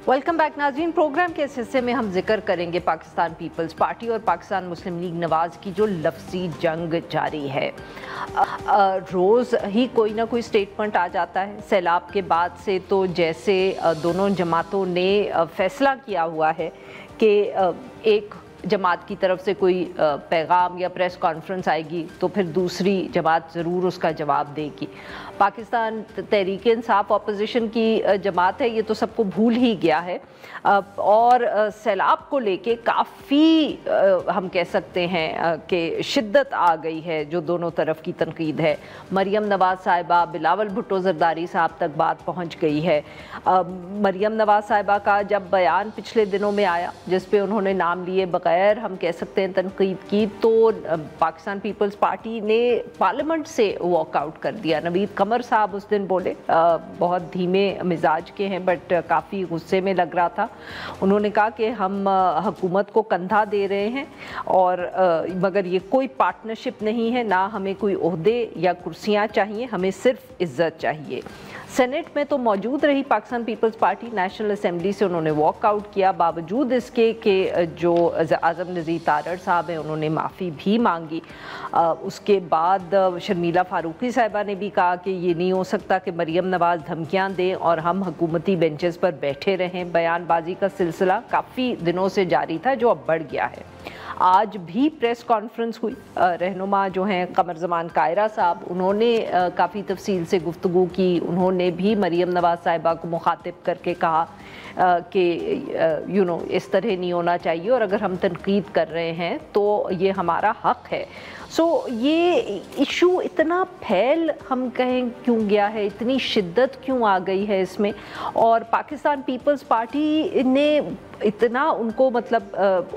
Welcome back नाज़रीन। Programme के इस हिस्से में हम जिक्र करेंगे पाकिस्तान पीपल्स पार्टी और पाकिस्तान मुस्लिम लीग नवाज़ की जो लफ्ज़ी जंग जारी है। रोज़ ही कोई ना कोई स्टेटमेंट आ जाता है। सैलाब के बाद से तो जैसे दोनों जमातों ने फैसला किया हुआ है कि एक जमात की तरफ से कोई पैगाम या प्रेस कॉन्फ्रेंस आएगी तो फिर दूसरी जमात ज़रूर उसका जवाब देगी। पाकिस्तान तहरीक इंसाफ अपोजिशन की जमात है, ये तो सबको भूल ही गया है और सैलाब को लेके काफ़ी हम कह सकते हैं कि शिद्दत आ गई है जो दोनों तरफ की तनकीद है। मरियम नवाज़ साहिबा, बिलावल भुट्टो ज़रदारी साहब तक बात पहुंच गई है। मरियम नवाज़ साहिबा का जब बयान पिछले दिनों में आया जिस पे उन्होंने नाम लिए बगैर हम कह सकते हैं तनकीद की, तो पाकिस्तान पीपल्स पार्टी ने पार्लियामेंट से वॉकआउट कर दिया। नवीद कमर साहब उस दिन बोले, बहुत धीमे मिजाज के हैं बट काफ़ी गुस्से में लग रहा था। उन्होंने कहा कि हम हुकूमत को कंधा दे रहे हैं और मगर ये कोई पार्टनरशिप नहीं है, ना हमें कोई ओहदे या कुर्सियाँ चाहिए, हमें सिर्फ इज्जत चाहिए। सेनेट में तो मौजूद रही Pakistan peoples Party, national assembly से उन्होंने वॉकआउट किया। बावजूद इसके कि जो आज़म नज़ीर तारड़ साहब हैं उन्होंने माफ़ी भी मांगी। उसके बाद शर्मिला फारूकी साहिबा ने भी कहा कि ये नहीं हो सकता कि मरियम नवाज़ धमकियां दें और हम हुकूमती बेंचेस पर बैठे रहें। बयानबाजी का सिलसिला काफ़ी दिनों से जारी था जो अब बढ़ गया है। आज भी प्रेस कॉन्फ्रेंस हुई। रहनुमा जो हैं कमर जमान कायरा साहब, उन्होंने काफ़ी तफसील से गुफ्तगू की। उन्होंने भी मरियम नवाज़ साहिबा को मुखातिब करके कहा कि इस तरह नहीं होना चाहिए और अगर हम तनकीद कर रहे हैं तो ये हमारा हक है। ये इशू इतना फैल हम कहें क्यों गया है, इतनी शिद्दत क्यों आ गई है इसमें, और पाकिस्तान पीपल्स पार्टी ने इतना उनको मतलब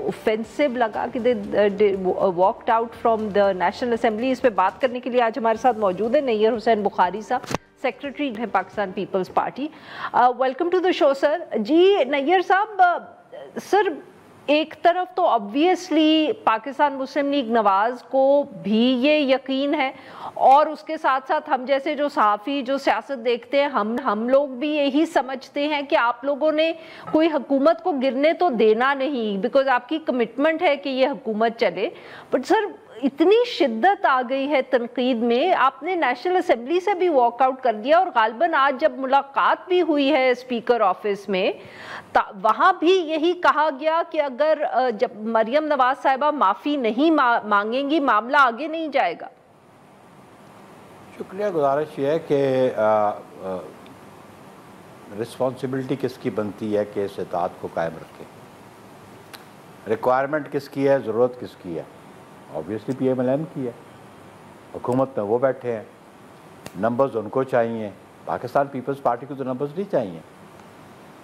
ऑफेंसिव लगा कि they walked out from the national assembly. इस पे बात करने के लिए आज हमारे साथ मौजूद है नैयर हुसैन बुखारी साहब, सेक्रेटरी है Pakistan peoples Party. Welcome to the show sir. जी नैयर साहब, सर एक तरफ तो ऑब्वियसली पाकिस्तान मुस्लिम लीग नवाज़ को भी ये यकीन है और उसके साथ साथ हम जैसे जो सहाफ़ी जो सियासत देखते हैं हम लोग भी यही समझते हैं कि आप लोगों ने कोई हुकूमत को गिरने तो देना नहीं, बिकॉज आपकी कमिटमेंट है कि ये हुकूमत चले। बट सर इतनी शिद्दत आ गई है तनकीद में, आपने नेशनल असेंबली से भी वॉकआउट कर दिया और गालबन आज जब मुलाकात भी हुई है स्पीकर ऑफिस में वहाँ भी यही कहा गया कि अगर जब मरियम नवाज साहिबा माफ़ी नहीं मांगेंगी मामला आगे नहीं जाएगा। शुक्रिया। गुजारिश ये है कि रिस्पॉन्सिबिलिटी किसकी बनती है कि इस इताअत को कायम रखें, रिक्वायरमेंट किसकी है, ज़रूरत किसकी है। ऑब्वियसली PMLN की है, हुकूमत में वो बैठे हैं, नंबर्स उनको चाहिए। पाकिस्तान पीपल्स पार्टी को तो नंबर्स नहीं चाहिए,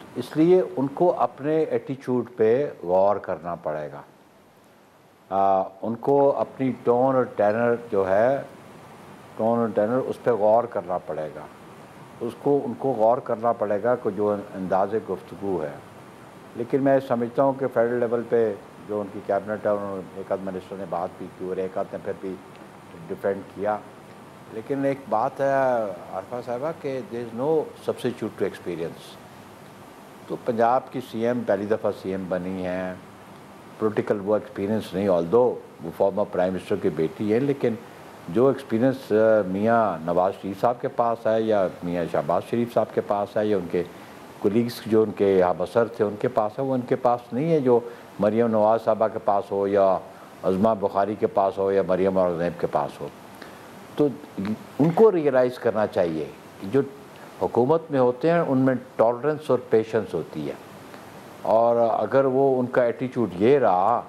तो इसलिए उनको अपने एटीट्यूड पे गौर करना पड़ेगा। उनको अपनी टोन और टेनर जो है, टोन और टेनर उस पर गौर करना पड़ेगा। उनको गौर करना पड़ेगा कि जो अंदाज़ गुफ्तगू है। लेकिन मैं समझता हूँ कि फेडरल लेवल पे जो उनकी कैबिनेट है, उन्होंने एक आध मिनिस्टर ने बात भी की और एक आध ने फिर भी डिफेंड किया। लेकिन एक बात है आरफा साहिबा कि there is no substitute to experience. तो पंजाब की CM पहली दफ़ा CM बनी हैं, पॉलिटिकल वो एक्सपीरियंस नहीं, ऑल्दो वो फॉर्मर प्राइम मिनिस्टर की बेटी है, लेकिन जो एक्सपीरियंस मियाँ नवाज़ शरीफ साहब के पास है या मियाँ शहबाज शरीफ साहब के पास है या उनके कोलीग्स जो उनके यहाँ बसर थे उनके पास है, वो उनके पास नहीं है जो मरियम नवाज़ साहबा के पास हो या अज़मा बुखारी के पास हो या मरियम और ज़ैनब के पास हो। तो उनको रियलाइज़ करना चाहिए कि जो हुकूमत में होते हैं उनमें टॉलरेंस और पेशेंस होती है, और अगर वो उनका एटीट्यूड ये रहा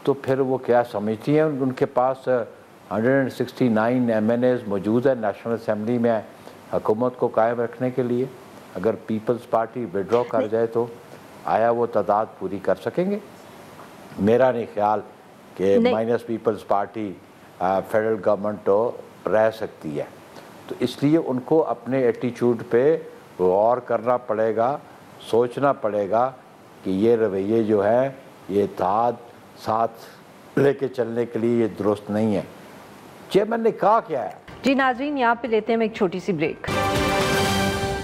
तो फिर वो क्या समझती हैं। उनके पास 169 MNAs मौजूद है नेशनल असेंबली में हुकूमत को कायम रखने के लिए। अगर पीपल्स पार्टी विड्रॉ कर जाए तो आया वो तादाद पूरी कर सकेंगे? मेरा नहीं ख्याल कि minus Peoples Party federal government तो रह सकती है। तो इसलिए उनको अपने एटीट्यूड पे गौर करना पड़ेगा, सोचना पड़ेगा कि ये रवैये जो है ये इत्तेहाद साथ लेके चलने के लिए ये दुरुस्त नहीं है। चेयरमैन ने कहा क्या है। जी नाज़रीन, यहाँ पे लेते हैं हम एक छोटी सी ब्रेक।